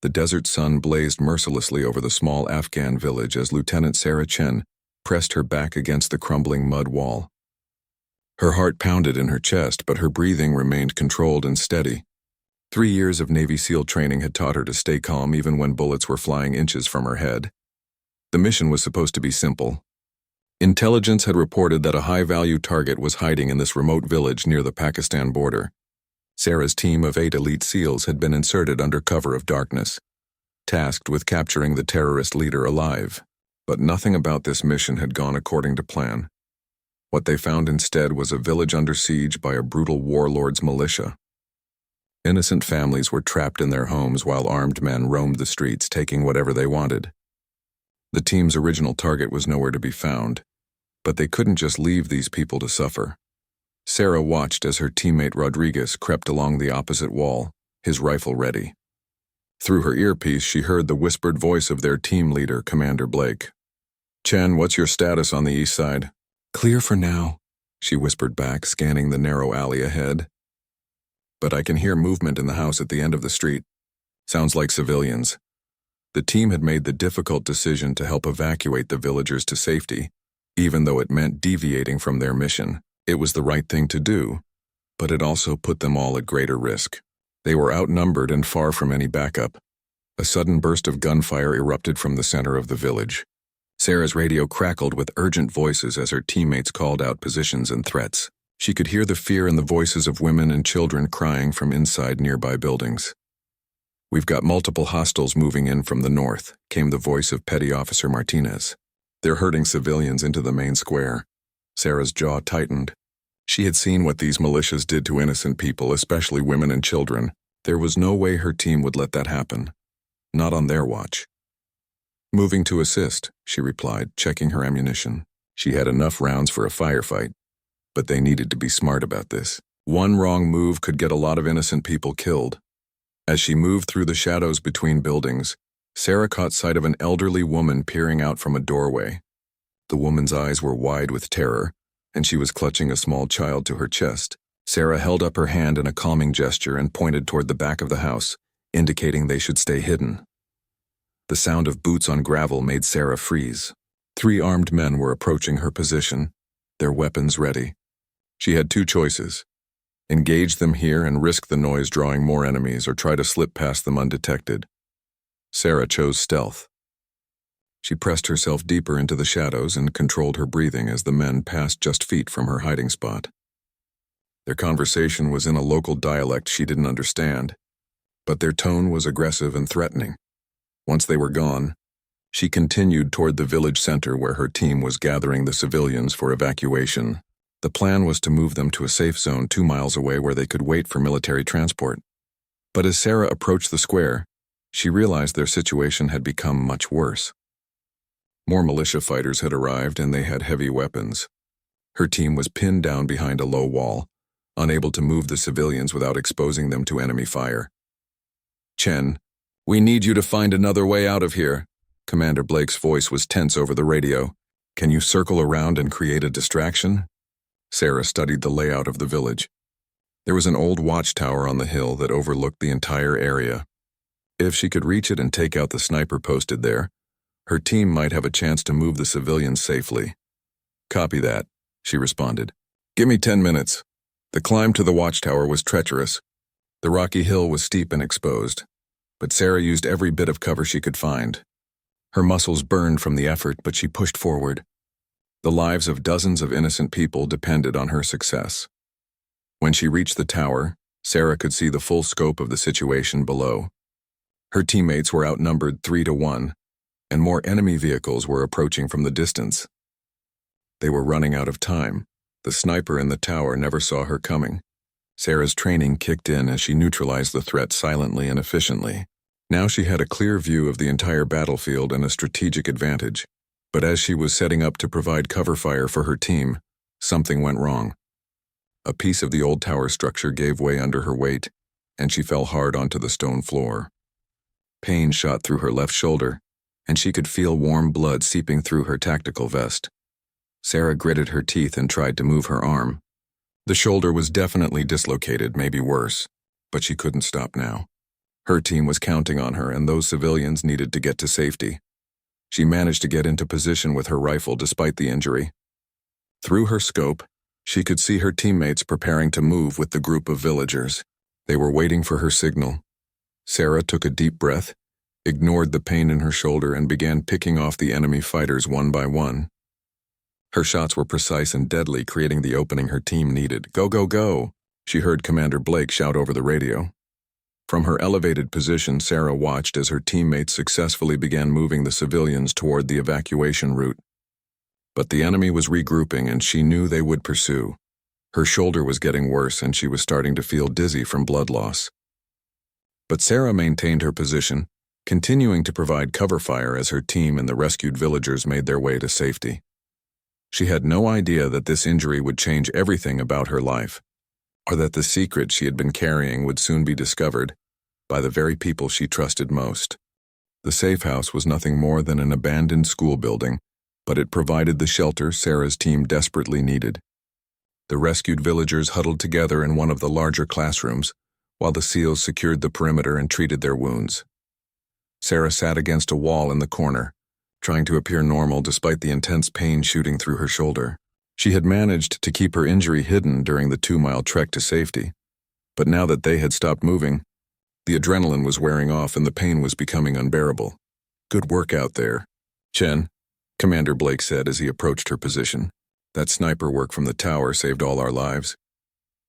The desert sun blazed mercilessly over the small Afghan village as Lieutenant Sarah Chen pressed her back against the crumbling mud wall. Her heart pounded in her chest, but her breathing remained controlled and steady. 3 years of Navy SEAL training had taught her to stay calm even when bullets were flying inches from her head. The mission was supposed to be simple. Intelligence had reported that a high-value target was hiding in this remote village near the Pakistan border. Sarah's team of 8 elite SEALs had been inserted under cover of darkness, tasked with capturing the terrorist leader alive. But nothing about this mission had gone according to plan. What they found instead was a village under siege by a brutal warlord's militia. Innocent families were trapped in their homes while armed men roamed the streets taking whatever they wanted. The team's original target was nowhere to be found, but they couldn't just leave these people to suffer. Sarah watched as her teammate Rodriguez crept along the opposite wall, his rifle ready. Through her earpiece, she heard the whispered voice of their team leader, Commander Blake. "Chen, what's your status on the east side?" "Clear for now," she whispered back, scanning the narrow alley ahead. "But I can hear movement in the house at the end of the street. Sounds like civilians." The team had made the difficult decision to help evacuate the villagers to safety, even though it meant deviating from their mission. It was the right thing to do, but it also put them all at greater risk. They were outnumbered and far from any backup. A sudden burst of gunfire erupted from the center of the village. Sarah's radio crackled with urgent voices as her teammates called out positions and threats. She could hear the fear in the voices of women and children crying from inside nearby buildings. "We've got multiple hostiles moving in from the north," came the voice of Petty Officer Martinez. "They're herding civilians into the main square." Sarah's jaw tightened. She had seen what these militias did to innocent people, especially women and children. There was no way her team would let that happen. Not on their watch. "Moving to assist," she replied, checking her ammunition. She had enough rounds for a firefight, but they needed to be smart about this. One wrong move could get a lot of innocent people killed. As she moved through the shadows between buildings, Sarah caught sight of an elderly woman peering out from a doorway. The woman's eyes were wide with terror, and she was clutching a small child to her chest. Sarah held up her hand in a calming gesture and pointed toward the back of the house, indicating they should stay hidden. The sound of boots on gravel made Sarah freeze. 3 armed men were approaching her position, their weapons ready. She had 2 choices: engage them here and risk the noise drawing more enemies, or try to slip past them undetected. Sarah chose stealth. She pressed herself deeper into the shadows and controlled her breathing as the men passed just feet from her hiding spot. Their conversation was in a local dialect she didn't understand, but their tone was aggressive and threatening. Once they were gone, she continued toward the village center where her team was gathering the civilians for evacuation. The plan was to move them to a safe zone 2 miles away where they could wait for military transport. But as Sarah approached the square, she realized their situation had become much worse. More militia fighters had arrived and they had heavy weapons. Her team was pinned down behind a low wall, unable to move the civilians without exposing them to enemy fire. "Chen, we need you to find another way out of here." Commander Blake's voice was tense over the radio. "Can you circle around and create a distraction?" Sarah studied the layout of the village. There was an old watchtower on the hill that overlooked the entire area. If she could reach it and take out the sniper posted there, her team might have a chance to move the civilians safely. "Copy that," she responded. "Give me 10 minutes. The climb to the watchtower was treacherous. The rocky hill was steep and exposed, but Sarah used every bit of cover she could find. Her muscles burned from the effort, but she pushed forward. The lives of dozens of innocent people depended on her success. When she reached the tower, Sarah could see the full scope of the situation below. Her teammates were outnumbered 3 to 1, and more enemy vehicles were approaching from the distance. They were running out of time. The sniper in the tower never saw her coming. Sarah's training kicked in as she neutralized the threat silently and efficiently. Now she had a clear view of the entire battlefield and a strategic advantage. But as she was setting up to provide cover fire for her team, something went wrong. A piece of the old tower structure gave way under her weight, and she fell hard onto the stone floor. Pain shot through her left shoulder, and she could feel warm blood seeping through her tactical vest. Sarah gritted her teeth and tried to move her arm. The shoulder was definitely dislocated, maybe worse, but she couldn't stop now. Her team was counting on her, and those civilians needed to get to safety. She managed to get into position with her rifle despite the injury. Through her scope, she could see her teammates preparing to move with the group of villagers. They were waiting for her signal. Sarah took a deep breath, ignored the pain in her shoulder, and began picking off the enemy fighters one by one. Her shots were precise and deadly, creating the opening her team needed. "Go, go, go!" she heard Commander Blake shout over the radio. From her elevated position, Sarah watched as her teammates successfully began moving the civilians toward the evacuation route. But the enemy was regrouping, and she knew they would pursue. Her shoulder was getting worse, and she was starting to feel dizzy from blood loss. But Sarah maintained her position, continuing to provide cover fire as her team and the rescued villagers made their way to safety. She had no idea that this injury would change everything about her life, or that the secret she had been carrying would soon be discovered by the very people she trusted most. The safe house was nothing more than an abandoned school building, but it provided the shelter Sarah's team desperately needed. The rescued villagers huddled together in one of the larger classrooms, while the SEALs secured the perimeter and treated their wounds. Sarah sat against a wall in the corner, trying to appear normal despite the intense pain shooting through her shoulder. She had managed to keep her injury hidden during the 2-mile trek to safety, but now that they had stopped moving, the adrenaline was wearing off and the pain was becoming unbearable. "Good work out there, Chen," Commander Blake said as he approached her position. "That sniper work from the tower saved all our lives."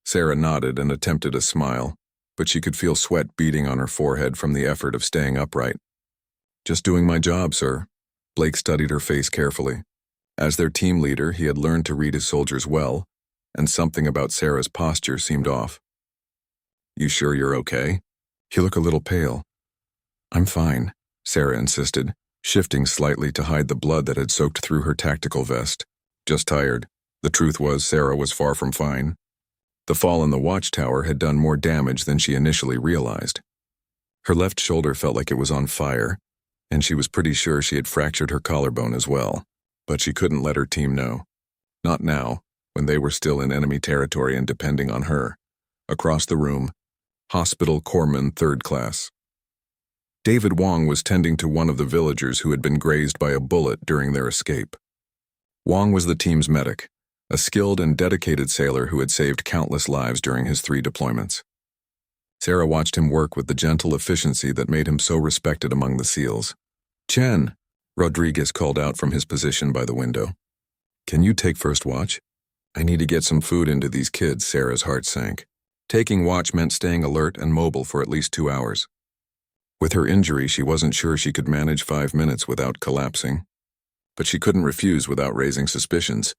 Sarah nodded and attempted a smile, but she could feel sweat beading on her forehead from the effort of staying upright. "Just doing my job, sir." Blake studied her face carefully. As their team leader, he had learned to read his soldiers well, and something about Sarah's posture seemed off. "You sure you're okay? You look a little pale." "I'm fine," Sarah insisted, shifting slightly to hide the blood that had soaked through her tactical vest. "Just tired." The truth was, Sarah was far from fine. The fall in the watchtower had done more damage than she initially realized. Her left shoulder felt like it was on fire, and she was pretty sure she had fractured her collarbone as well. But she couldn't let her team know. Not now, when they were still in enemy territory and depending on her. Across the room, Hospital Corpsman 3rd Class. David Wong was tending to one of the villagers who had been grazed by a bullet during their escape. Wong was the team's medic, a skilled and dedicated sailor who had saved countless lives during his 3 deployments. Sarah watched him work with the gentle efficiency that made him so respected among the SEALs. "Chen," Rodriguez called out from his position by the window. "Can you take first watch? I need to get some food into these kids." Sarah's heart sank. Taking watch meant staying alert and mobile for at least 2 hours. With her injury, she wasn't sure she could manage 5 minutes without collapsing. But she couldn't refuse without raising suspicions.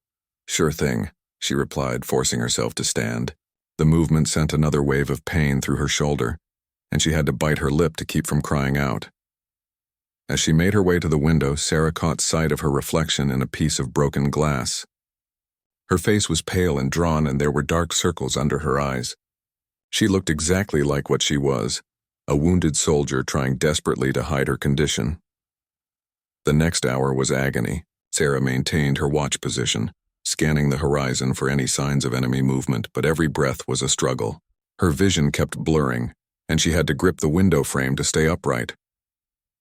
"Sure thing," she replied, forcing herself to stand. The movement sent another wave of pain through her shoulder, and she had to bite her lip to keep from crying out. As she made her way to the window, Sarah caught sight of her reflection in a piece of broken glass. Her face was pale and drawn, and there were dark circles under her eyes. She looked exactly like what she was, a wounded soldier trying desperately to hide her condition. The next hour was agony. Sarah maintained her watch position, scanning the horizon for any signs of enemy movement, but every breath was a struggle. Her vision kept blurring, and she had to grip the window frame to stay upright.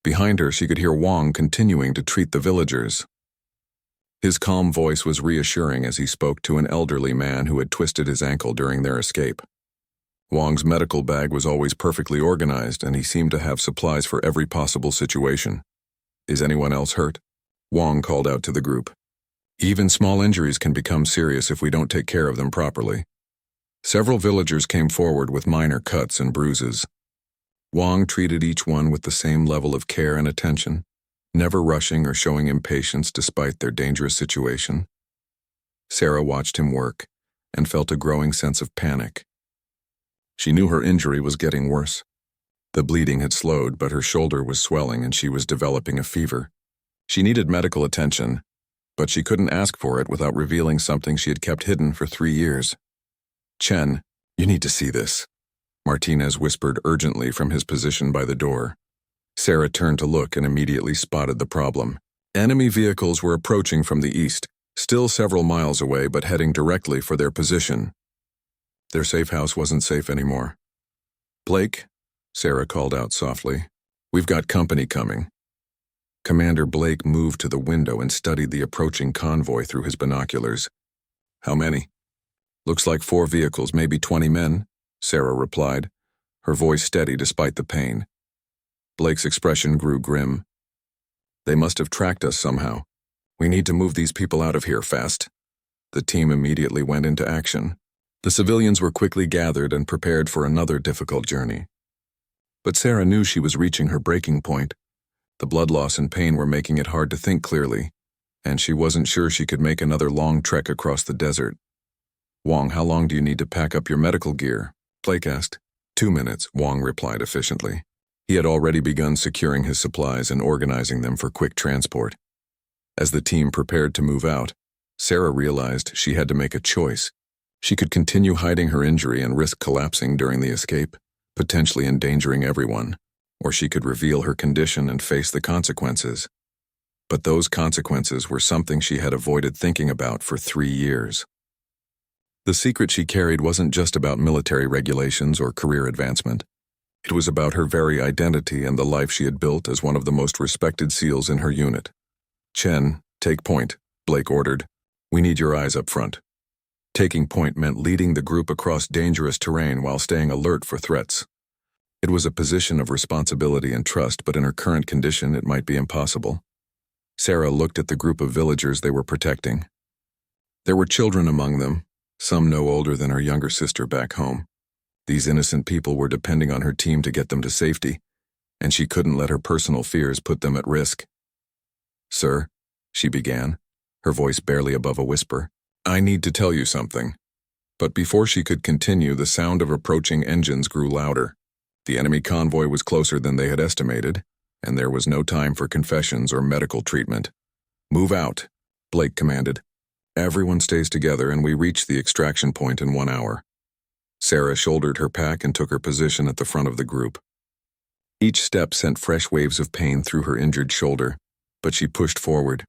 Behind her, she could hear Wong continuing to treat the villagers. His calm voice was reassuring as he spoke to an elderly man who had twisted his ankle during their escape. Wong's medical bag was always perfectly organized, and he seemed to have supplies for every possible situation. "Is anyone else hurt?" Wong called out to the group. "Even small injuries can become serious if we don't take care of them properly." Several villagers came forward with minor cuts and bruises. Wong treated each one with the same level of care and attention, never rushing or showing impatience despite their dangerous situation. Sarah watched him work and felt a growing sense of panic. She knew her injury was getting worse. The bleeding had slowed, but her shoulder was swelling and she was developing a fever. She needed medical attention, but she couldn't ask for it without revealing something she had kept hidden for 3 years. "Chen, you need to see this," Martinez whispered urgently from his position by the door. Sarah turned to look and immediately spotted the problem. Enemy vehicles were approaching from the east, still several miles away but heading directly for their position. Their safe house wasn't safe anymore. "Blake, Sarah called out softly. "We've got company coming." Commander Blake moved to the window and studied the approaching convoy through his binoculars. "How many?" "Looks like 4 vehicles, maybe 20 men," Sarah replied, her voice steady despite the pain. Blake's expression grew grim. "They must have tracked us somehow. We need to move these people out of here fast." The team immediately went into action. The civilians were quickly gathered and prepared for another difficult journey. But Sarah knew she was reaching her breaking point. The blood loss and pain were making it hard to think clearly, and she wasn't sure she could make another long trek across the desert. "Wong, how long do you need to pack up your medical gear?" Blake asked. 2 minutes, Wong replied efficiently. He had already begun securing his supplies and organizing them for quick transport. As the team prepared to move out, Sarah realized she had to make a choice. She could continue hiding her injury and risk collapsing during the escape, potentially endangering everyone, or she could reveal her condition and face the consequences. But those consequences were something she had avoided thinking about for 3 years. The secret she carried wasn't just about military regulations or career advancement. It was about her very identity and the life she had built as one of the most respected SEALs in her unit. "Chen, take point," Blake ordered. "We need your eyes up front." Taking point meant leading the group across dangerous terrain while staying alert for threats. It was a position of responsibility and trust, but in her current condition it might be impossible. Sarah looked at the group of villagers they were protecting. There were children among them, some no older than her younger sister back home. These innocent people were depending on her team to get them to safety, and she couldn't let her personal fears put them at risk. "Sir," she began, her voice barely above a whisper, "I need to tell you something." But before she could continue, the sound of approaching engines grew louder. The enemy convoy was closer than they had estimated, and there was no time for confessions or medical treatment. "Move out," Blake commanded. "Everyone stays together and we reach the extraction point in 1 hour." Sarah shouldered her pack and took her position at the front of the group. Each step sent fresh waves of pain through her injured shoulder, but she pushed forward.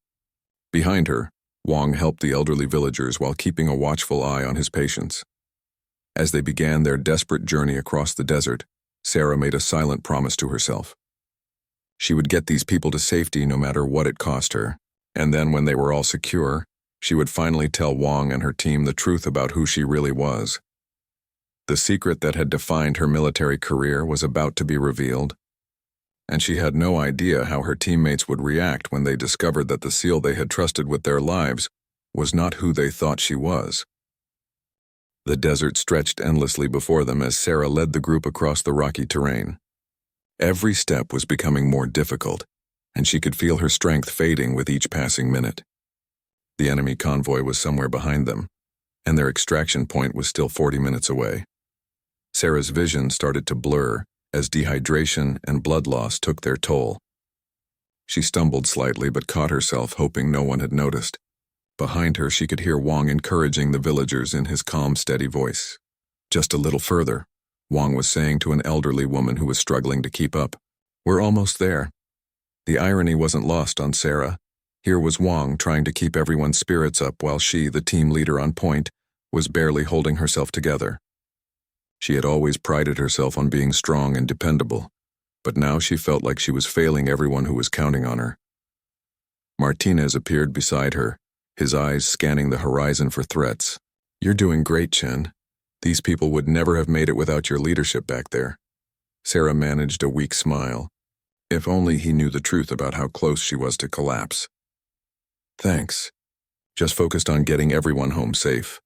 Behind her, Wong helped the elderly villagers while keeping a watchful eye on his patients. As they began their desperate journey across the desert, Sarah made a silent promise to herself. She would get these people to safety no matter what it cost her, and then when they were all secure, she would finally tell Wong and her team the truth about who she really was. The secret that had defined her military career was about to be revealed, and she had no idea how her teammates would react when they discovered that the SEAL they had trusted with their lives was not who they thought she was. The desert stretched endlessly before them as Sarah led the group across the rocky terrain. Every step was becoming more difficult, and she could feel her strength fading with each passing minute. The enemy convoy was somewhere behind them, and their extraction point was still 40 minutes away. Sarah's vision started to blur as dehydration and blood loss took their toll. She stumbled slightly but caught herself, hoping no one had noticed. Behind her, she could hear Wong encouraging the villagers in his calm, steady voice. "Just a little further," Wong was saying to an elderly woman who was struggling to keep up. "We're almost there." The irony wasn't lost on Sarah. Here was Wong trying to keep everyone's spirits up while she, the team leader on point, was barely holding herself together. She had always prided herself on being strong and dependable, but now she felt like she was failing everyone who was counting on her. Martinez appeared beside her, his eyes scanning the horizon for threats. "You're doing great, Chen. These people would never have made it without your leadership back there." Sarah managed a weak smile. If only he knew the truth about how close she was to collapse. "Thanks." Just focused on getting everyone home safe.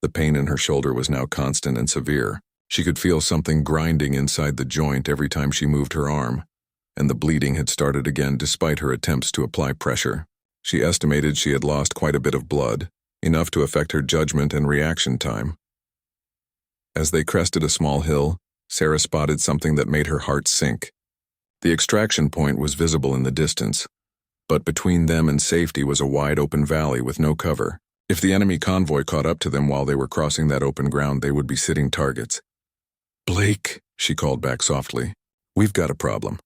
The pain in her shoulder was now constant and severe. She could feel something grinding inside the joint every time she moved her arm, and the bleeding had started again despite her attempts to apply pressure. She estimated she had lost quite a bit of blood, enough to affect her judgment and reaction time. As they crested a small hill, Sarah spotted something that made her heart sink. The extraction point was visible in the distance, but between them and safety was a wide open valley with no cover. If the enemy convoy caught up to them while they were crossing that open ground, they would be sitting targets. "Blake," she called back softly. "We've got a problem."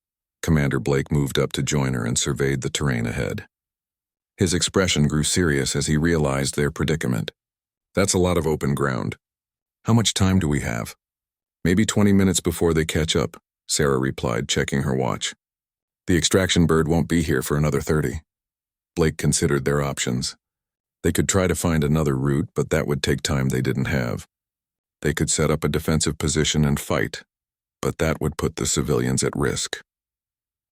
Commander Blake moved up to join her and surveyed the terrain ahead. His expression grew serious as he realized their predicament. "That's a lot of open ground. How much time do we have?" "Maybe 20 minutes before they catch up," Sarah replied, checking her watch. The extraction bird won't be here for another 30. Blake considered their options. They could try to find another route, but that would take time they didn't have. They could set up a defensive position and fight, but that would put the civilians at risk.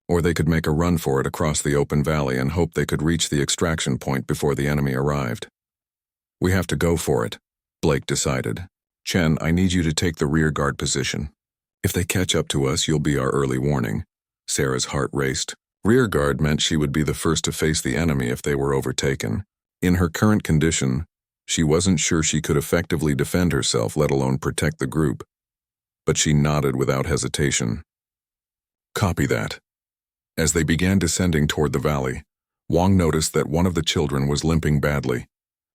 Or they could make a run for it across the open valley and hope they could reach the extraction point before the enemy arrived. We have to go for it, Blake decided. Chen, I need you to take the rear guard position. If they catch up to us, you'll be our early warning. Sarah's heart raced. Rear guard meant she would be the first to face the enemy if they were overtaken. In her current condition, she wasn't sure she could effectively defend herself, let alone protect the group. But she nodded without hesitation. Copy that. As they began descending toward the valley, Wang noticed that one of the children was limping badly.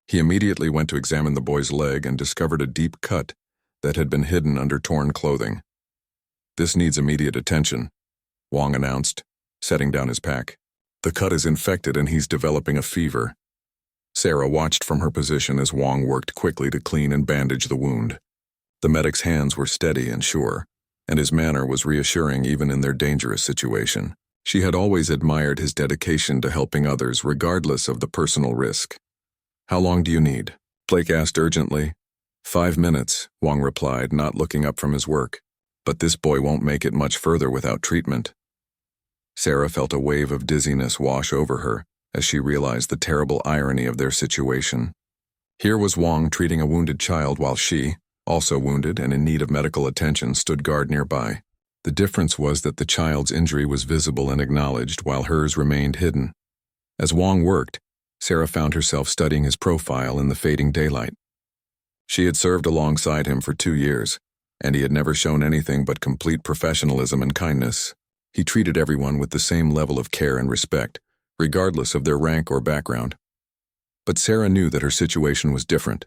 He immediately went to examine the boy's leg and discovered a deep cut that had been hidden under torn clothing. This needs immediate attention, Wang announced, setting down his pack. The cut is infected and he's developing a fever. Sarah watched from her position as Wang worked quickly to clean and bandage the wound. The medic's hands were steady and sure, and his manner was reassuring even in their dangerous situation. She had always admired his dedication to helping others regardless of the personal risk. How long do you need? Blake asked urgently. 5 minutes, Wang replied, not looking up from his work. But this boy won't make it much further without treatment. Sarah felt a wave of dizziness wash over her as she realized the terrible irony of their situation. Here was Wang treating a wounded child while she, also wounded and in need of medical attention, stood guard nearby. The difference was that the child's injury was visible and acknowledged while hers remained hidden. As Wang worked, Sarah found herself studying his profile in the fading daylight. She had served alongside him for 2 years, and he had never shown anything but complete professionalism and kindness. He treated everyone with the same level of care and respect, regardless of their rank or background. But Sarah knew that her situation was different.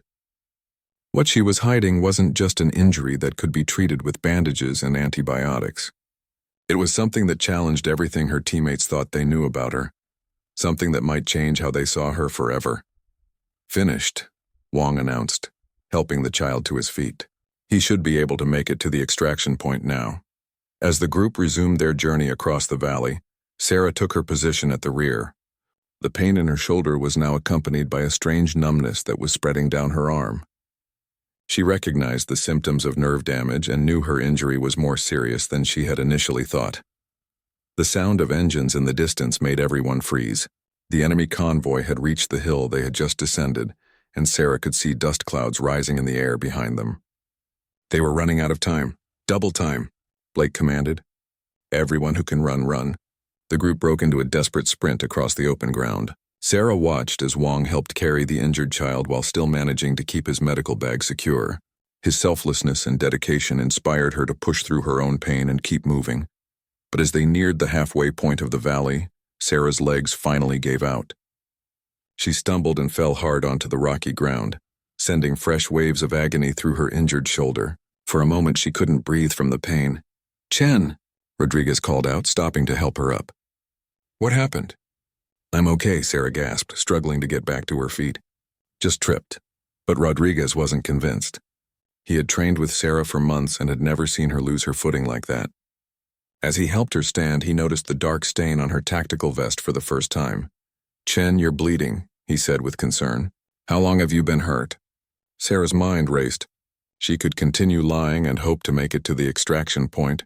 What she was hiding wasn't just an injury that could be treated with bandages and antibiotics. It was something that challenged everything her teammates thought they knew about her, something that might change how they saw her forever. Finished, Wang announced, helping the child to his feet. He should be able to make it to the extraction point now. As the group resumed their journey across the valley, Sarah took her position at the rear. The pain in her shoulder was now accompanied by a strange numbness that was spreading down her arm. She recognized the symptoms of nerve damage and knew her injury was more serious than she had initially thought. The sound of engines in the distance made everyone freeze. The enemy convoy had reached the hill they had just descended, and Sarah could see dust clouds rising in the air behind them. They were running out of time. Double time, Blake commanded. Everyone who can run, run. The group broke into a desperate sprint across the open ground. Sarah watched as Wang helped carry the injured child while still managing to keep his medical bag secure. His selflessness and dedication inspired her to push through her own pain and keep moving. But as they neared the halfway point of the valley, Sarah's legs finally gave out. She stumbled and fell hard onto the rocky ground, sending fresh waves of agony through her injured shoulder. For a moment she couldn't breathe from the pain. "Chen," Rodriguez called out, stopping to help her up. "What happened?" "I'm okay," Sarah gasped, struggling to get back to her feet. "Just tripped." But Rodriguez wasn't convinced. He had trained with Sarah for months and had never seen her lose her footing like that. As he helped her stand, he noticed the dark stain on her tactical vest for the first time. "Chen, you're bleeding," he said with concern. "How long have you been hurt?" Sarah's mind raced. She could continue lying and hope to make it to the extraction point,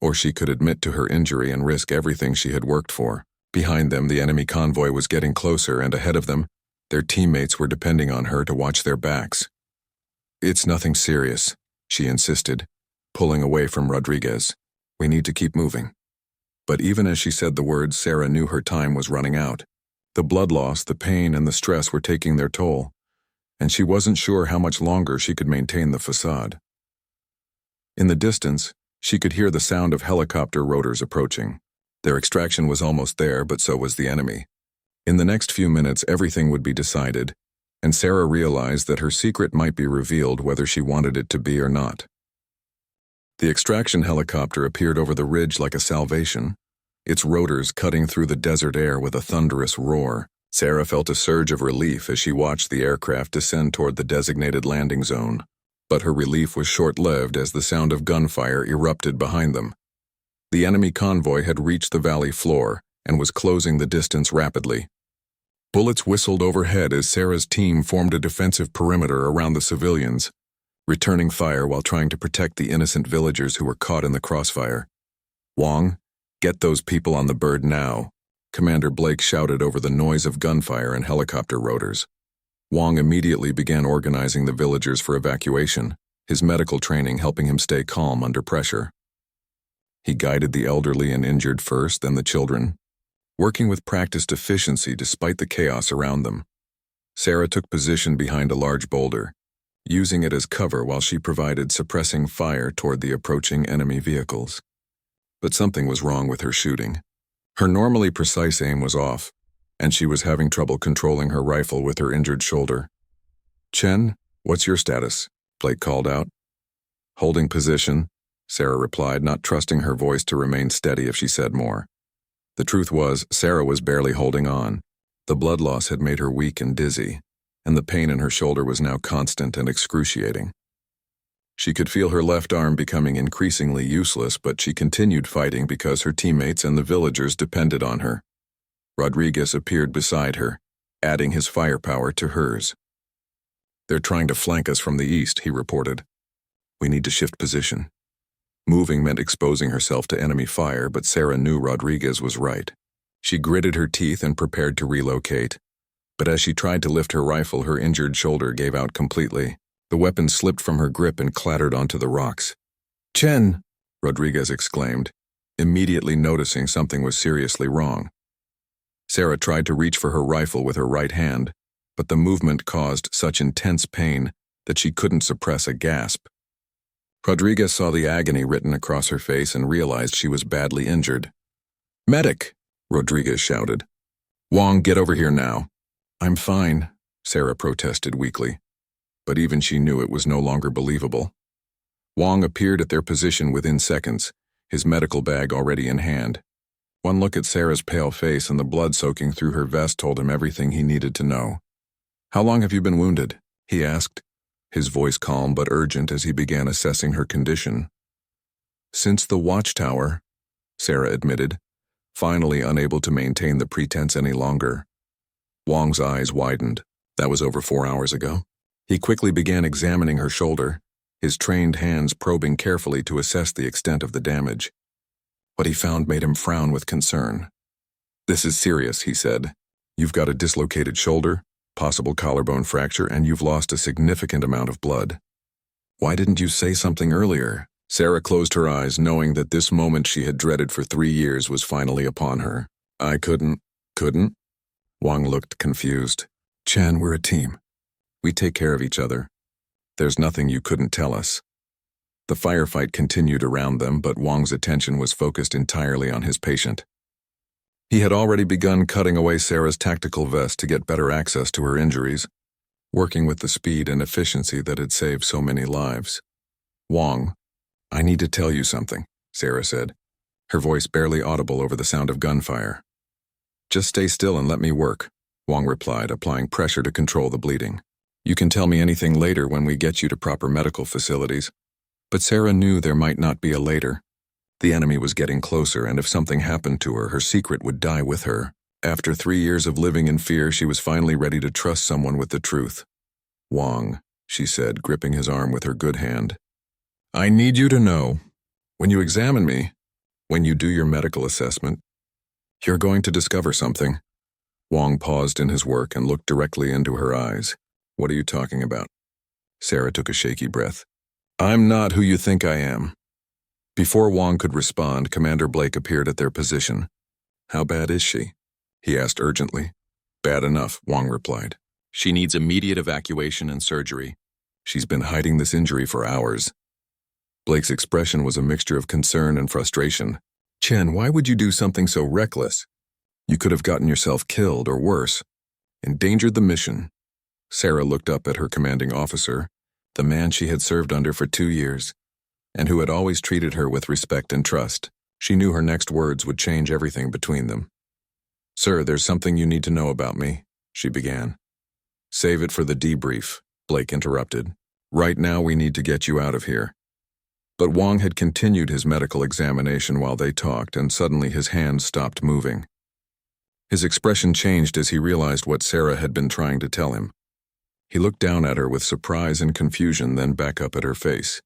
or she could admit to her injury and risk everything she had worked for. Behind them, the enemy convoy was getting closer, and ahead of them, their teammates were depending on her to watch their backs. "It's nothing serious," she insisted, pulling away from Rodriguez. "We need to keep moving." But even as she said the words, Sarah knew her time was running out. The blood loss, the pain, and the stress were taking their toll, and she wasn't sure how much longer she could maintain the facade. In the distance, she could hear the sound of helicopter rotors approaching. Their extraction was almost there, but so was the enemy. In the next few minutes, everything would be decided, and Sarah realized that her secret might be revealed whether she wanted it to be or not. The extraction helicopter appeared over the ridge like a salvation, its rotors cutting through the desert air with a thunderous roar. Sarah felt a surge of relief as she watched the aircraft descend toward the designated landing zone. But her relief was short-lived as the sound of gunfire erupted behind them. The enemy convoy had reached the valley floor and was closing the distance rapidly. Bullets whistled overhead as Sarah's team formed a defensive perimeter around the civilians, returning fire while trying to protect the innocent villagers who were caught in the crossfire. "Wong, get those people on the bird now," Commander Blake shouted over the noise of gunfire and helicopter rotors. Wong immediately began organizing the villagers for evacuation, his medical training helping him stay calm under pressure. He guided the elderly and injured first, then the children, working with practiced efficiency despite the chaos around them. Sarah took position behind a large boulder, using it as cover while she provided suppressing fire toward the approaching enemy vehicles. But something was wrong with her shooting. Her normally precise aim was off, and she was having trouble controlling her rifle with her injured shoulder. "Chen, what's your status?" Blake called out. "Holding position," Sarah replied, not trusting her voice to remain steady if she said more. The truth was, Sarah was barely holding on. The blood loss had made her weak and dizzy, and the pain in her shoulder was now constant and excruciating. She could feel her left arm becoming increasingly useless, but she continued fighting because her teammates and the villagers depended on her. Rodriguez appeared beside her, adding his firepower to hers. "They're trying to flank us from the east," he reported. "We need to shift position." Moving meant exposing herself to enemy fire, but Sarah knew Rodriguez was right. She gritted her teeth and prepared to relocate. But as she tried to lift her rifle, her injured shoulder gave out completely. The weapon slipped from her grip and clattered onto the rocks. "Chen!" Rodriguez exclaimed, immediately noticing something was seriously wrong. Sarah tried to reach for her rifle with her right hand, but the movement caused such intense pain that she couldn't suppress a gasp. Rodriguez saw the agony written across her face and realized she was badly injured. "Medic!" Rodriguez shouted. "Wong, get over here now." "I'm fine," Sarah protested weakly. But even she knew it was no longer believable. Wong appeared at their position within seconds, his medical bag already in hand. One look at Sarah's pale face and the blood soaking through her vest told him everything he needed to know. "How long have you been wounded?" he asked, his voice calm but urgent as he began assessing her condition. "Since the watchtower," Sarah admitted, finally unable to maintain the pretense any longer. Wong's eyes widened. That was over 4 hours ago. He quickly began examining her shoulder, his trained hands probing carefully to assess the extent of the damage. What he found made him frown with concern. "This is serious," he said. "You've got a dislocated shoulder, possible collarbone fracture, and you've lost a significant amount of blood." "Why didn't you say something earlier?" Sarah closed her eyes, knowing that this moment she had dreaded for 3 years was finally upon her. "I couldn't?" Wong looked confused. "Chen, we're a team. We take care of each other. There's nothing you couldn't tell us." The firefight continued around them, but Wong's attention was focused entirely on his patient. He had already begun cutting away Sarah's tactical vest to get better access to her injuries, working with the speed and efficiency that had saved so many lives. "Wong, I need to tell you something," Sarah said, her voice barely audible over the sound of gunfire. "Just stay still and let me work," Wong replied, applying pressure to control the bleeding. "You can tell me anything later when we get you to proper medical facilities." But Sarah knew there might not be a later. The enemy was getting closer, and if something happened to her, her secret would die with her. After 3 years of living in fear, she was finally ready to trust someone with the truth. "Wong," she said, gripping his arm with her good hand, "I need you to know, when you examine me, when you do your medical assessment, you're going to discover something." Wong paused in his work and looked directly into her eyes. "What are you talking about?" Sarah took a shaky breath. "I'm not who you think I am." Before Wong could respond, Commander Blake appeared at their position. "How bad is she?" he asked urgently. "Bad enough," Wong replied. "She needs immediate evacuation and surgery. She's been hiding this injury for hours." Blake's expression was a mixture of concern and frustration. "Chen, why would you do something so reckless? You could have gotten yourself killed, or worse, endangered the mission." Sarah looked up at her commanding officer, the man she had served under for 2 years, and who had always treated her with respect and trust. She knew her next words would change everything between them. "Sir, there's something you need to know about me," she began. "Save it for the debrief," Blake interrupted. "Right now we need to get you out of here." But Wong had continued his medical examination while they talked, and suddenly his hands stopped moving. His expression changed as he realized what Sarah had been trying to tell him. He looked down at her with surprise and confusion, then back up at her face.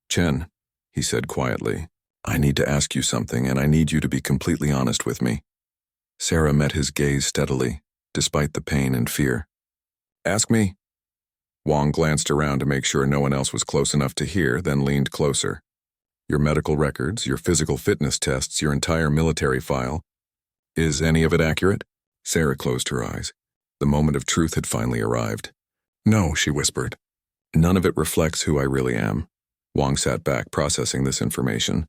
"Chen," he said quietly, "I need to ask you something, and I need you to be completely honest with me." Sarah met his gaze steadily, despite the pain and fear. "Ask me." Wong glanced around to make sure no one else was close enough to hear, then leaned closer. "Your medical records, your physical fitness tests, your entire military file. Is any of it accurate?" Sarah closed her eyes. The moment of truth had finally arrived. "No," she whispered. "None of it reflects who I really am." Wong sat back, processing this information.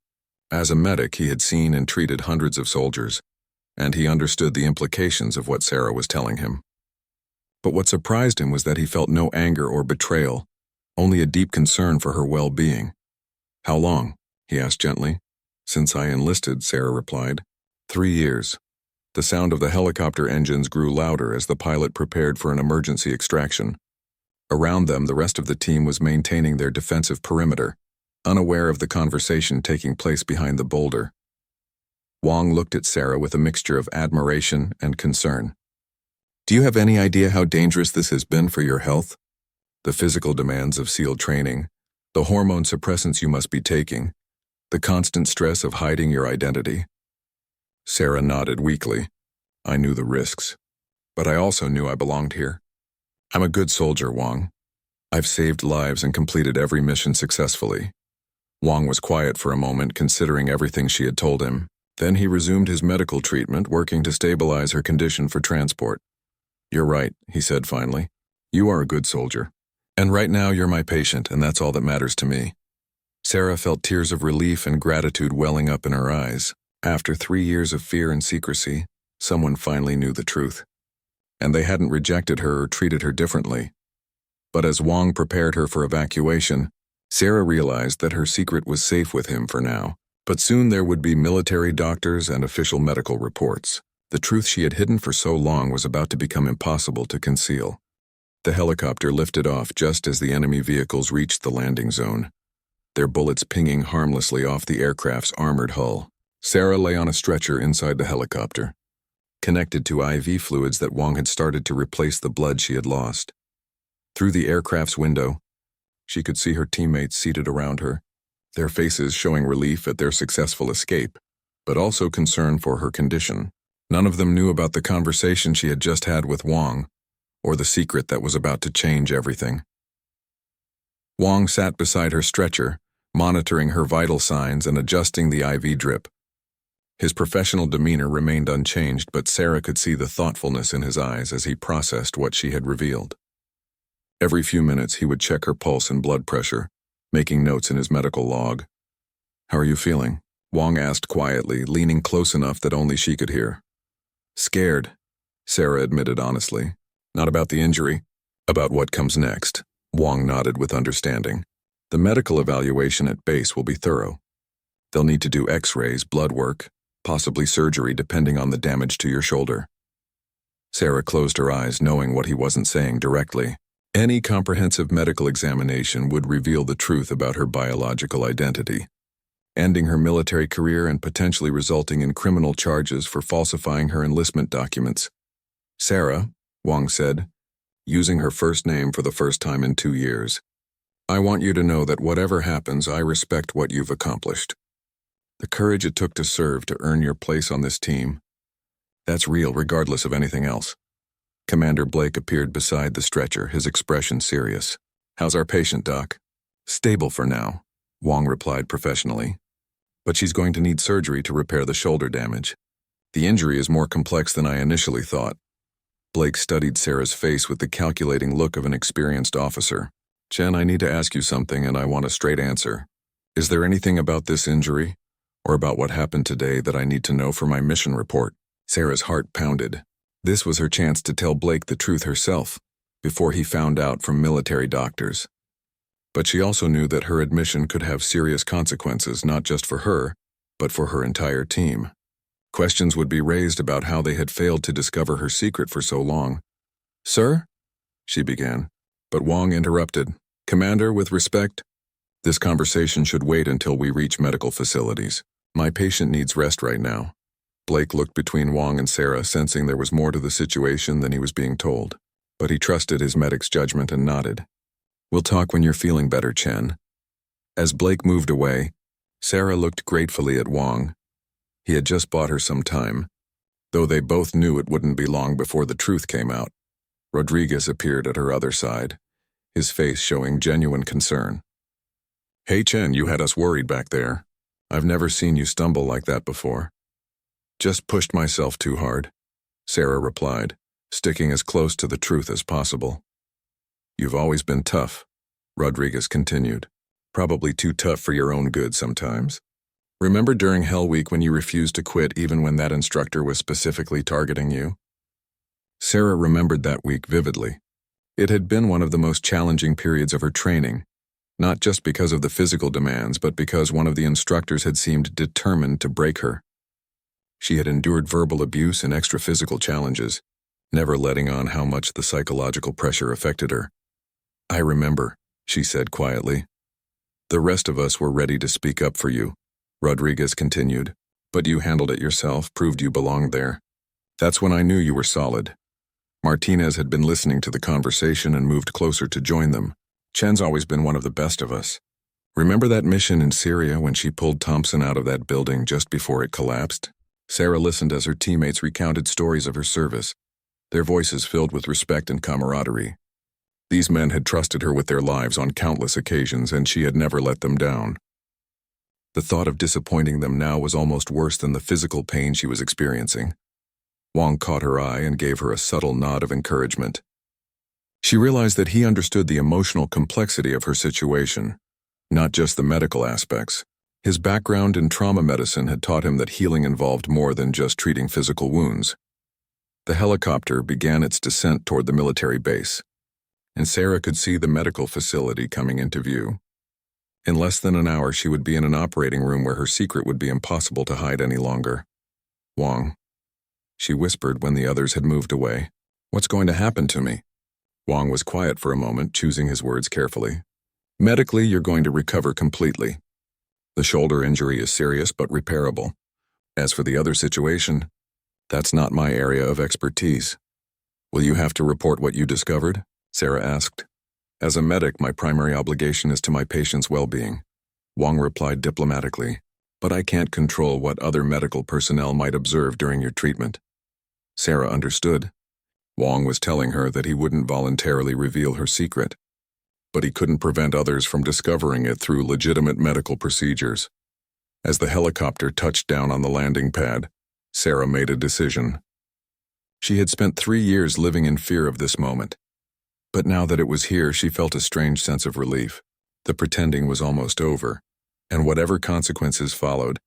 As a medic, he had seen and treated hundreds of soldiers, and he understood the implications of what Sarah was telling him. But what surprised him was that he felt no anger or betrayal, only a deep concern for her well-being. "How long?" he asked gently. "Since I enlisted," Sarah replied. 3 years. The sound of the helicopter engines grew louder as the pilot prepared for an emergency extraction. Around them, the rest of the team was maintaining their defensive perimeter, unaware of the conversation taking place behind the boulder. Wong looked at Sarah with a mixture of admiration and concern. "Do you have any idea how dangerous this has been for your health? The physical demands of SEAL training, the hormone suppressants you must be taking, the constant stress of hiding your identity." Sarah nodded weakly. "I knew the risks, but I also knew I belonged here. I'm a good soldier, Wong. I've saved lives and completed every mission successfully." Wong was quiet for a moment, considering everything she had told him. Then he resumed his medical treatment, working to stabilize her condition for transport. "You're right," he said finally. "You are a good soldier. And right now you're my patient, and that's all that matters to me." Sarah felt tears of relief and gratitude welling up in her eyes. After 3 years of fear and secrecy, someone finally knew the truth. And they hadn't rejected her or treated her differently. But as Wong prepared her for evacuation, Sarah realized that her secret was safe with him for now. But soon there would be military doctors and official medical reports. The truth she had hidden for so long was about to become impossible to conceal. The helicopter lifted off just as the enemy vehicles reached the landing zone, their bullets pinging harmlessly off the aircraft's armored hull. Sarah lay on a stretcher inside the helicopter, connected to IV fluids that Wong had started to replace the blood she had lost. Through the aircraft's window, she could see her teammates seated around her, their faces showing relief at their successful escape, but also concern for her condition. None of them knew about the conversation she had just had with Wong, or the secret that was about to change everything. Wong sat beside her stretcher, monitoring her vital signs and adjusting the IV drip. His professional demeanor remained unchanged, but Sarah could see the thoughtfulness in his eyes as he processed what she had revealed. Every few minutes he would check her pulse and blood pressure, making notes in his medical log. "How are you feeling?" Wong asked quietly, leaning close enough that only she could hear. "Scared," Sarah admitted honestly. "Not about the injury, about what comes next." Wong nodded with understanding. "The medical evaluation at base will be thorough. They'll need to do X-rays, blood work, possibly surgery depending on the damage to your shoulder." Sarah closed her eyes, knowing what he wasn't saying directly. Any comprehensive medical examination would reveal the truth about her biological identity, ending her military career and potentially resulting in criminal charges for falsifying her enlistment documents. "Sarah," Wong said, using her first name for the first time in 2 years, "I want you to know that whatever happens, I respect what you've accomplished. The courage it took to serve to earn your place on this team, that's real regardless of anything else." Commander Blake appeared beside the stretcher, his expression serious. "How's our patient, Doc?" "Stable for now," Wong replied professionally. "But she's going to need surgery to repair the shoulder damage. The injury is more complex than I initially thought." Blake studied Sarah's face with the calculating look of an experienced officer. "Chen, I need to ask you something, and I want a straight answer. Is there anything about this injury, or about what happened today, that I need to know for my mission report?" Sarah's heart pounded. This was her chance to tell Blake the truth herself, before he found out from military doctors. But she also knew that her admission could have serious consequences, not just for her, but for her entire team. Questions would be raised about how they had failed to discover her secret for so long. "Sir?" she began, but Wong interrupted. "Commander, with respect, This conversation should wait until we reach medical facilities. My patient needs rest right now. Blake looked between Wong and Sarah, sensing there was more to the situation than he was being told. But he trusted his medic's judgment and nodded. We'll talk when you're feeling better, Chen. As Blake moved away, Sarah looked gratefully at Wong. He had just bought her some time, though they both knew it wouldn't be long before the truth came out. Rodriguez appeared at her other side, his face showing genuine concern. Hey Chen, you had us worried back there. I've never seen you stumble like that before. Just pushed myself too hard, Sarah replied, sticking as close to the truth as possible. You've always been tough, Rodriguez continued. Probably too tough for your own good sometimes. Remember during Hell Week when you refused to quit even when that instructor was specifically targeting you? Sarah remembered that week vividly. It had been one of the most challenging periods of her training, not just because of the physical demands, but because one of the instructors had seemed determined to break her. She had endured verbal abuse and extra physical challenges, never letting on how much the psychological pressure affected her. I remember, she said quietly. The rest of us were ready to speak up for you, Rodriguez continued, but you handled it yourself, proved you belonged there. That's when I knew you were solid. Martinez had been listening to the conversation and moved closer to join them. Chen's always been one of the best of us. Remember that mission in Syria when she pulled Thompson out of that building just before it collapsed? Sarah listened as her teammates recounted stories of her service, their voices filled with respect and camaraderie. These men had trusted her with their lives on countless occasions, and she had never let them down. The thought of disappointing them now was almost worse than the physical pain she was experiencing. Wong caught her eye and gave her a subtle nod of encouragement. She realized that he understood the emotional complexity of her situation, not just the medical aspects. His background in trauma medicine had taught him that healing involved more than just treating physical wounds. The helicopter began its descent toward the military base, and Sarah could see the medical facility coming into view. In less than an hour, she would be in an operating room where her secret would be impossible to hide any longer. Wong, she whispered when the others had moved away. What's going to happen to me? Wong was quiet for a moment, choosing his words carefully. Medically, you're going to recover completely. The shoulder injury is serious but repairable. As for the other situation, that's not my area of expertise. Will you have to report what you discovered? Sarah asked. As a medic, my primary obligation is to my patient's well-being. Wong replied diplomatically, but I can't control what other medical personnel might observe during your treatment. Sarah understood. Wong was telling her that he wouldn't voluntarily reveal her secret, but he couldn't prevent others from discovering it through legitimate medical procedures. As the helicopter touched down on the landing pad, Sarah made a decision. She had spent 3 years living in fear of this moment, but now that it was here, she felt a strange sense of relief. The pretending was almost over, and whatever consequences followed,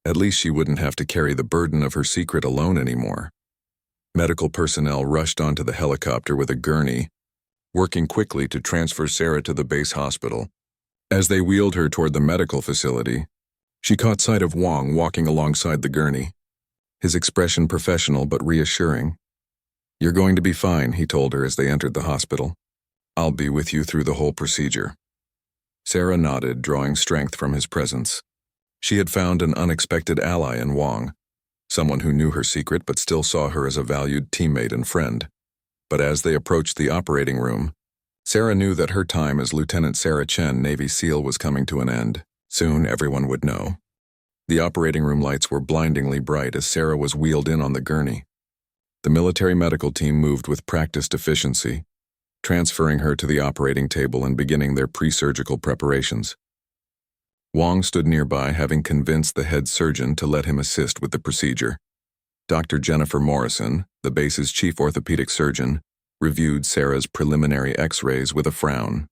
at least she wouldn't have to carry the burden of her secret alone anymore. Medical personnel rushed onto the helicopter with a gurney, working quickly to transfer Sarah to the base hospital. As they wheeled her toward the medical facility, she caught sight of Wong walking alongside the gurney, his expression professional but reassuring. You're going to be fine, he told her as they entered the hospital. I'll be with you through the whole procedure. Sarah nodded, drawing strength from his presence. She had found an unexpected ally in Wong, someone who knew her secret but still saw her as a valued teammate and friend. But as they approached the operating room, Sarah knew that her time as Lieutenant Sarah Chen, Navy SEAL, was coming to an end. Soon everyone would know. The operating room lights were blindingly bright as Sarah was wheeled in on the gurney. The military medical team moved with practiced efficiency, transferring her to the operating table and beginning their pre-surgical preparations. Wong stood nearby, having convinced the head surgeon to let him assist with the procedure. Dr. Jennifer Morrison, the base's chief orthopedic surgeon, reviewed Sarah's preliminary X-rays with a frown.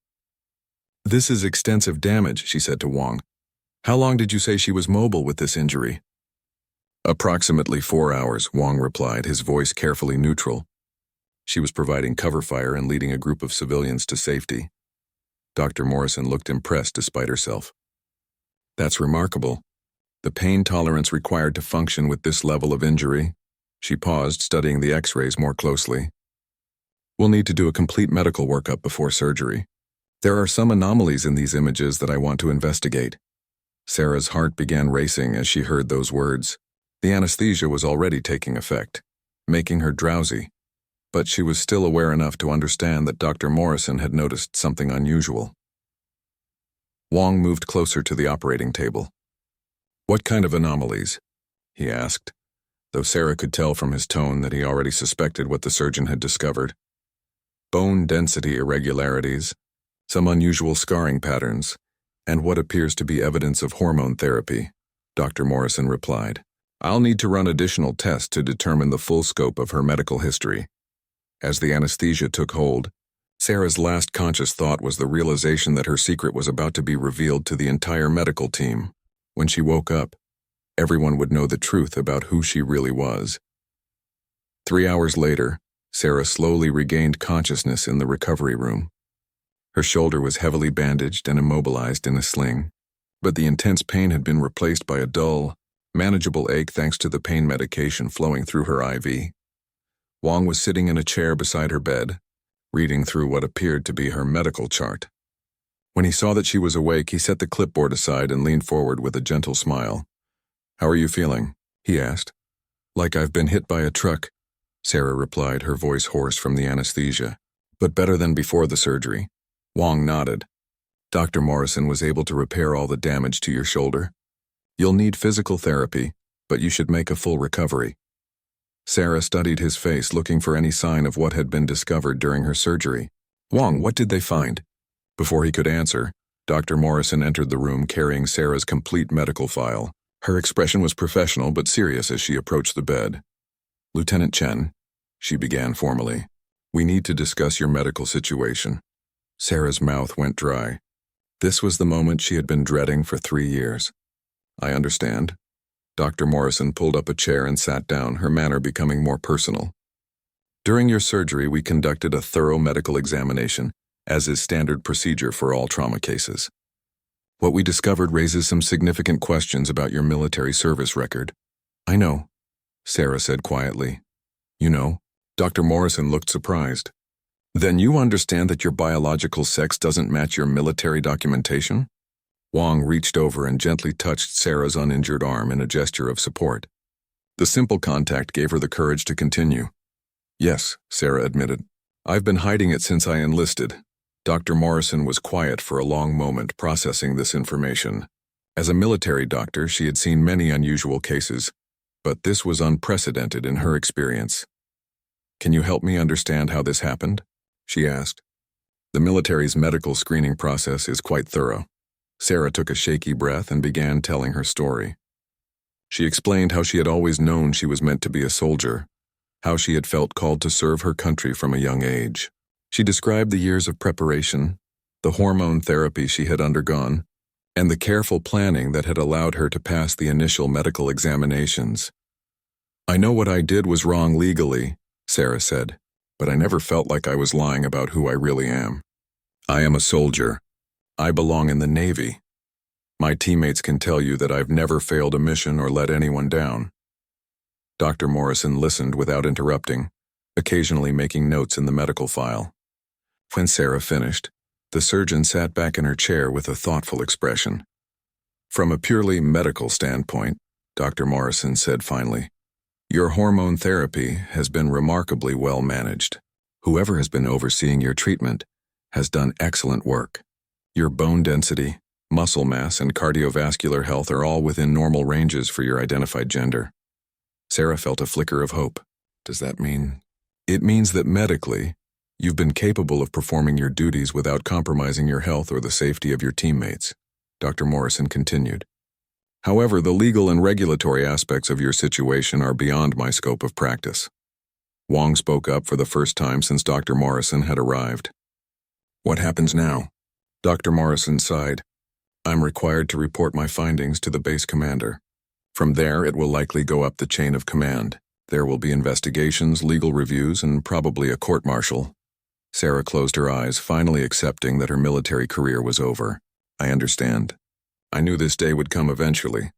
This is extensive damage, she said to Wong. How long did you say she was mobile with this injury? Approximately 4 hours, Wong replied, his voice carefully neutral. She was providing cover fire and leading a group of civilians to safety. Dr. Morrison looked impressed despite herself. That's remarkable. The pain tolerance required to function with this level of injury. She paused, studying the X-rays more closely. We'll need to do a complete medical workup before surgery. There are some anomalies in these images that I want to investigate. Sarah's heart began racing as she heard those words. The anesthesia was already taking effect, making her drowsy, but she was still aware enough to understand that Dr. Morrison had noticed something unusual. Wong moved closer to the operating table. "What kind of anomalies?" he asked, though Sarah could tell from his tone that he already suspected what the surgeon had discovered. "Bone density irregularities, some unusual scarring patterns, and what appears to be evidence of hormone therapy," Dr. Morrison replied. "I'll need to run additional tests to determine the full scope of her medical history." As the anesthesia took hold, Sarah's last conscious thought was the realization that her secret was about to be revealed to the entire medical team. When she woke up, everyone would know the truth about who she really was. 3 hours later, Sarah slowly regained consciousness in the recovery room. Her shoulder was heavily bandaged and immobilized in a sling, but the intense pain had been replaced by a dull, manageable ache thanks to the pain medication flowing through her IV. Wong was sitting in a chair beside her bed, reading through what appeared to be her medical chart. When he saw that she was awake, he set the clipboard aside and leaned forward with a gentle smile. "How are you feeling?" he asked. "Like I've been hit by a truck," Sarah replied, her voice hoarse from the anesthesia. "But better than before the surgery." Wong nodded. "Dr. Morrison was able to repair all the damage to your shoulder. You'll need physical therapy, but you should make a full recovery." Sarah studied his face, looking for any sign of what had been discovered during her surgery. "Wong, what did they find?" Before he could answer, Dr. Morrison entered the room carrying Sarah's complete medical file. Her expression was professional but serious as she approached the bed. "Lieutenant Chen," she began formally, "we need to discuss your medical situation." Sarah's mouth went dry. This was the moment she had been dreading for 3 years. "I understand." Dr. Morrison pulled up a chair and sat down, her manner becoming more personal. "During your surgery, we conducted a thorough medical examination, as is standard procedure for all trauma cases. What we discovered raises some significant questions about your military service record." "I know," Sarah said quietly. "You know?" Dr. Morrison looked surprised. "Then you understand that your biological sex doesn't match your military documentation?" Wong reached over and gently touched Sarah's uninjured arm in a gesture of support. The simple contact gave her the courage to continue. "Yes," Sarah admitted. "I've been hiding it since I enlisted." Dr. Morrison was quiet for a long moment, processing this information. As a military doctor, she had seen many unusual cases, but this was unprecedented in her experience. "Can you help me understand how this happened?" she asked. "The military's medical screening process is quite thorough." Sarah took a shaky breath and began telling her story. She explained how she had always known she was meant to be a soldier, how she had felt called to serve her country from a young age. She described the years of preparation, the hormone therapy she had undergone, and the careful planning that had allowed her to pass the initial medical examinations. "I know what I did was wrong legally," Sarah said, "but I never felt like I was lying about who I really am. I am a soldier. I belong in the Navy. My teammates can tell you that I've never failed a mission or let anyone down." Dr. Morrison listened without interrupting, occasionally making notes in the medical file. When Sarah finished, the surgeon sat back in her chair with a thoughtful expression. "From a purely medical standpoint," Dr. Morrison said finally, "your hormone therapy has been remarkably well managed. Whoever has been overseeing your treatment has done excellent work. Your bone density, muscle mass, and cardiovascular health are all within normal ranges for your identified gender." Sarah felt a flicker of hope. "Does that mean?" "It means that medically, you've been capable of performing your duties without compromising your health or the safety of your teammates," Dr. Morrison continued. "However, the legal and regulatory aspects of your situation are beyond my scope of practice." Wong spoke up for the first time since Dr. Morrison had arrived. "What happens now?" Dr. Morrison sighed. "I'm required to report my findings to the base commander. From there, it will likely go up the chain of command. There will be investigations, legal reviews, and probably a court-martial." Sarah closed her eyes, finally accepting that her military career was over. "I understand. I knew this day would come eventually.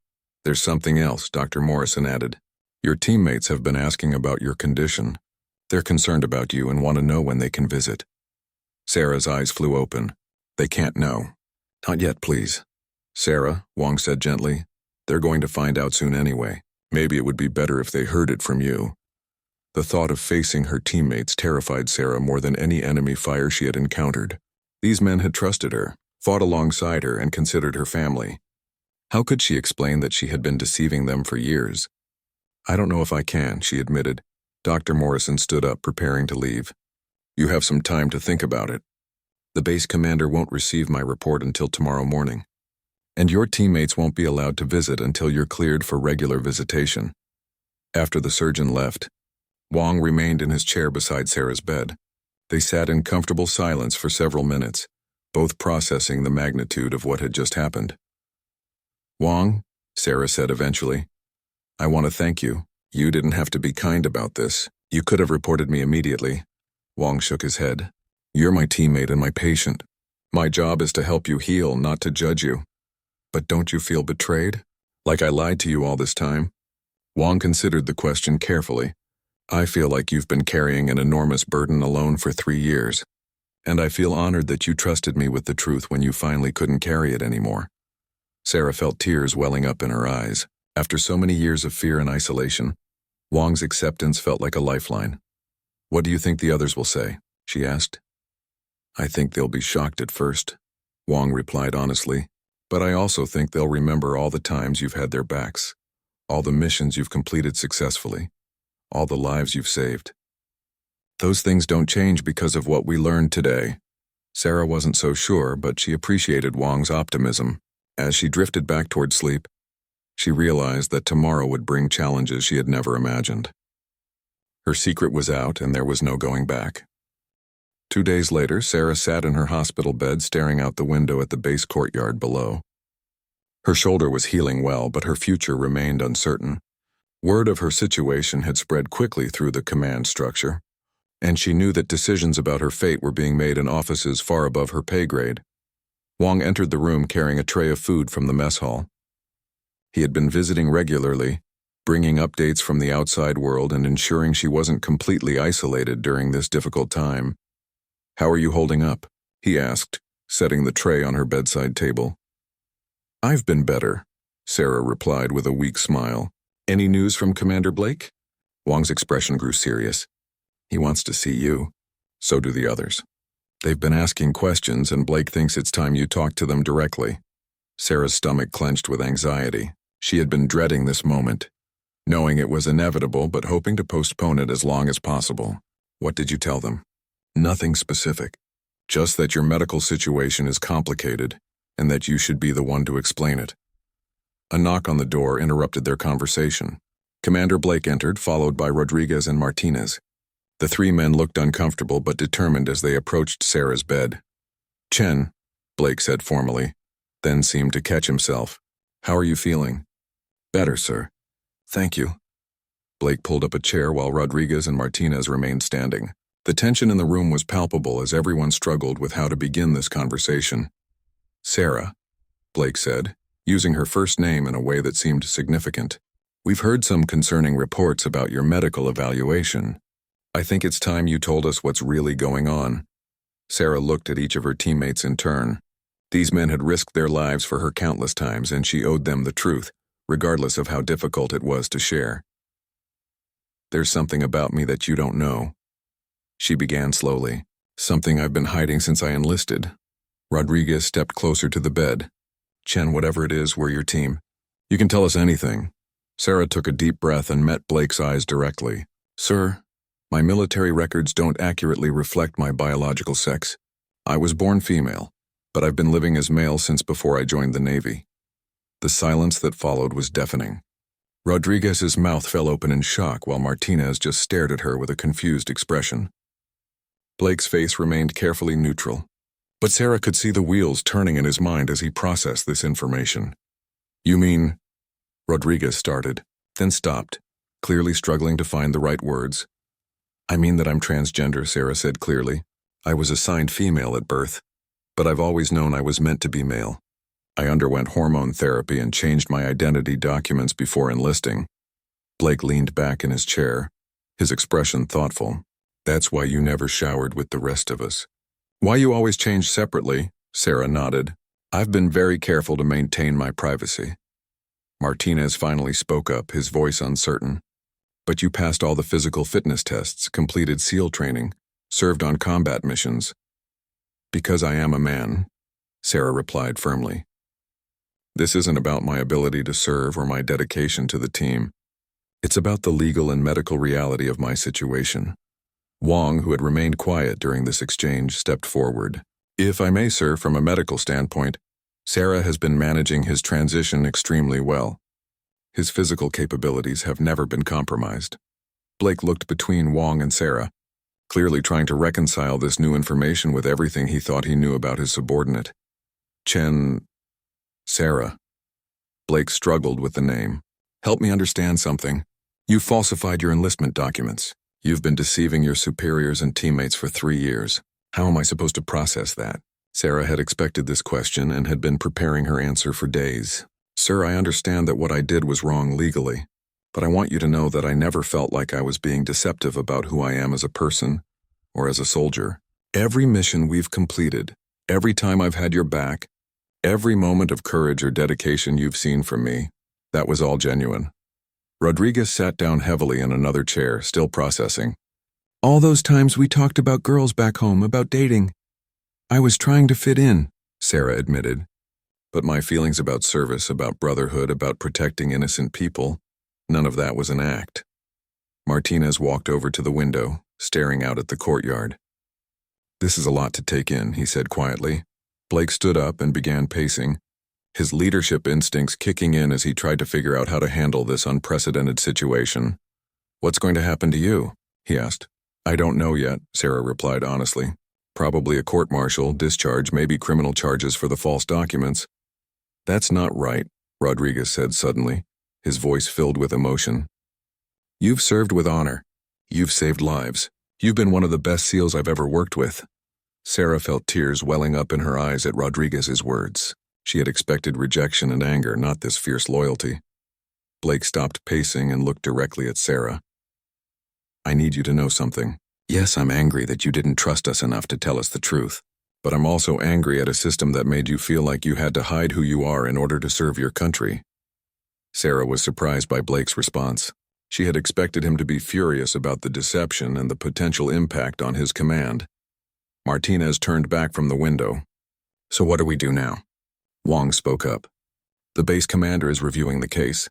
There's something else," Dr. Morrison added. "Your teammates have been asking about your condition. They're concerned about you and want to know when they can visit." Sarah's eyes flew open. They can't know. Not yet, please. Sarah, Wong said gently. They're going to find out soon anyway. Maybe it would be better if they heard it from you. The thought of facing her teammates terrified Sarah more than any enemy fire she had encountered. These men had trusted her, fought alongside her, and considered her family. How could she explain that she had been deceiving them for years? I don't know if I can, she admitted. Dr. Morrison stood up, preparing to leave. You have some time to think about it. The base commander won't receive my report until tomorrow morning. And your teammates won't be allowed to visit until you're cleared for regular visitation. After the surgeon left, Wong remained in his chair beside Sarah's bed. They sat in comfortable silence for several minutes, both processing the magnitude of what had just happened. Wong, Sarah said eventually, I want to thank you. You didn't have to be kind about this. You could have reported me immediately. Wong shook his head. You're my teammate and my patient. My job is to help you heal, not to judge you. But don't you feel betrayed? Like I lied to you all this time? Wong considered the question carefully. I feel like you've been carrying an enormous burden alone for 3 years. And I feel honored that you trusted me with the truth when you finally couldn't carry it anymore. Sarah felt tears welling up in her eyes. After so many years of fear and isolation, Wong's acceptance felt like a lifeline. What do you think the others will say? She asked. I think they'll be shocked at first, Wong replied honestly. But I also think they'll remember all the times you've had their backs, all the missions you've completed successfully, all the lives you've saved. Those things don't change because of what we learned today. Sarah wasn't so sure, but she appreciated Wong's optimism. As she drifted back toward sleep, she realized that tomorrow would bring challenges she had never imagined. Her secret was out, and there was no going back. 2 days later, Sarah sat in her hospital bed staring out the window at the base courtyard below. Her shoulder was healing well, but her future remained uncertain. Word of her situation had spread quickly through the command structure, and she knew that decisions about her fate were being made in offices far above her pay grade. Wong entered the room carrying a tray of food from the mess hall. He had been visiting regularly, bringing updates from the outside world and ensuring she wasn't completely isolated during this difficult time. How are you holding up? He asked, setting the tray on her bedside table. I've been better, Sarah replied with a weak smile. Any news from Commander Blake? Wong's expression grew serious. He wants to see you. So do the others. They've been asking questions, and Blake thinks it's time you talk to them directly. Sarah's stomach clenched with anxiety. She had been dreading this moment, knowing it was inevitable but hoping to postpone it as long as possible. What did you tell them? Nothing specific. Just that your medical situation is complicated and that you should be the one to explain it. A knock on the door interrupted their conversation. Commander Blake entered, followed by Rodriguez and Martinez. The 3 men looked uncomfortable but determined as they approached Sarah's bed. Chen, Blake said formally, then seemed to catch himself. How are you feeling? Better, sir. Thank you. Blake pulled up a chair while Rodriguez and Martinez remained standing. The tension in the room was palpable as everyone struggled with how to begin this conversation. Sarah, Blake said, using her first name in a way that seemed significant. We've heard some concerning reports about your medical evaluation. I think it's time you told us what's really going on. Sarah looked at each of her teammates in turn. These men had risked their lives for her countless times, and she owed them the truth, regardless of how difficult it was to share. There's something about me that you don't know. She began slowly. Something I've been hiding since I enlisted. Rodriguez stepped closer to the bed. Chen, whatever it is, we're your team. You can tell us anything. Sarah took a deep breath and met Blake's eyes directly. Sir, my military records don't accurately reflect my biological sex. I was born female, but I've been living as male since before I joined the Navy. The silence that followed was deafening. Rodriguez's mouth fell open in shock while Martinez just stared at her with a confused expression. Blake's face remained carefully neutral, but Sarah could see the wheels turning in his mind as he processed this information. You mean? Rodriguez started, then stopped, clearly struggling to find the right words. I mean that I'm transgender, Sarah said clearly. I was assigned female at birth, but I've always known I was meant to be male. I underwent hormone therapy and changed my identity documents before enlisting. Blake leaned back in his chair, his expression thoughtful. That's why you never showered with the rest of us. Why you always change separately? Sarah nodded. I've been very careful to maintain my privacy. Martinez finally spoke up, his voice uncertain. But you passed all the physical fitness tests, completed SEAL training, served on combat missions. Because I am a man, Sarah replied firmly. This isn't about my ability to serve or my dedication to the team. It's about the legal and medical reality of my situation. Wong, who had remained quiet during this exchange, stepped forward. If I may, sir, from a medical standpoint, Sarah has been managing his transition extremely well. His physical capabilities have never been compromised. Blake looked between Wong and Sarah, clearly trying to reconcile this new information with everything he thought he knew about his subordinate. Sarah. Blake struggled with the name. Help me understand something. You falsified your enlistment documents. You've been deceiving your superiors and teammates for 3 years. How am I supposed to process that? Sarah had expected this question and had been preparing her answer for days. Sir, I understand that what I did was wrong legally, but I want you to know that I never felt like I was being deceptive about who I am as a person or as a soldier. Every mission we've completed, every time I've had your back, every moment of courage or dedication you've seen from me, that was all genuine. Rodriguez sat down heavily in another chair, still processing. All those times we talked about girls back home, about dating. I was trying to fit in, Sarah admitted. But my feelings about service, about brotherhood, about protecting innocent people, none of that was an act. Martinez walked over to the window, staring out at the courtyard. This is a lot to take in, he said quietly. Blake stood up and began pacing, his leadership instincts kicking in as he tried to figure out how to handle this unprecedented situation. What's going to happen to you? He asked. I don't know yet, Sarah replied honestly. Probably a court-martial, discharge, maybe criminal charges for the false documents. That's not right, Rodriguez said suddenly, his voice filled with emotion. You've served with honor. You've saved lives. You've been one of the best SEALs I've ever worked with. Sarah felt tears welling up in her eyes at Rodriguez's words. She had expected rejection and anger, not this fierce loyalty. Blake stopped pacing and looked directly at Sarah. I need you to know something. Yes, I'm angry that you didn't trust us enough to tell us the truth. But I'm also angry at a system that made you feel like you had to hide who you are in order to serve your country. Sarah was surprised by Blake's response. She had expected him to be furious about the deception and the potential impact on his command. Martinez turned back from the window. So what do we do now? Wong spoke up. The base commander is reviewing the case.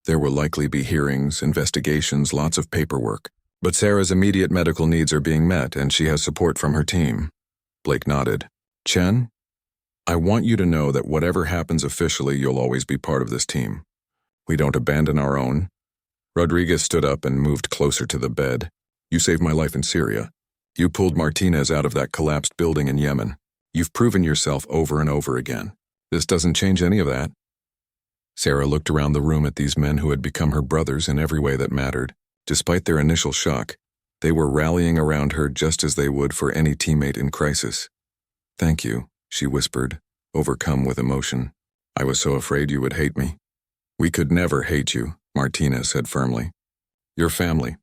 There will likely be hearings, investigations, lots of paperwork. But Sarah's immediate medical needs are being met and she has support from her team. Blake nodded. Chen, I want you to know that whatever happens officially, you'll always be part of this team. We don't abandon our own. Rodriguez stood up and moved closer to the bed. You saved my life in Syria. You pulled Martinez out of that collapsed building in Yemen. You've proven yourself over and over again. This doesn't change any of that. Sarah looked around the room at these men who had become her brothers in every way that mattered. Despite their initial shock, they were rallying around her just as they would for any teammate in crisis. Thank you, she whispered, overcome with emotion. I was so afraid you would hate me. We could never hate you, Martinez said firmly. Your family.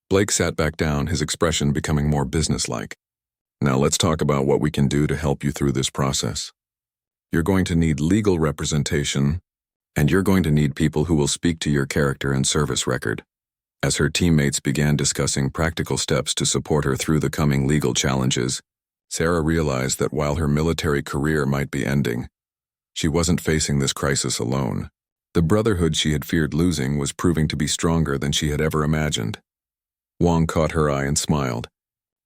Blake sat back down, his expression becoming more businesslike. Now let's talk about what we can do to help you through this process. You're going to need legal representation, and you're going to need people who will speak to your character and service record. As her teammates began discussing practical steps to support her through the coming legal challenges, Sarah realized that while her military career might be ending, she wasn't facing this crisis alone. The brotherhood she had feared losing was proving to be stronger than she had ever imagined. Wong caught her eye and smiled,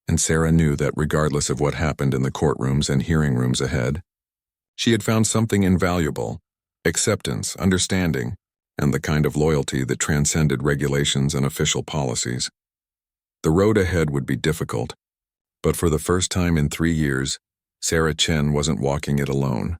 and Sarah knew that regardless of what happened in the courtrooms and hearing rooms ahead, she had found something invaluable: acceptance, understanding, and the kind of loyalty that transcended regulations and official policies. The road ahead would be difficult, but for the first time in 3 years, Sarah Chen wasn't walking it alone.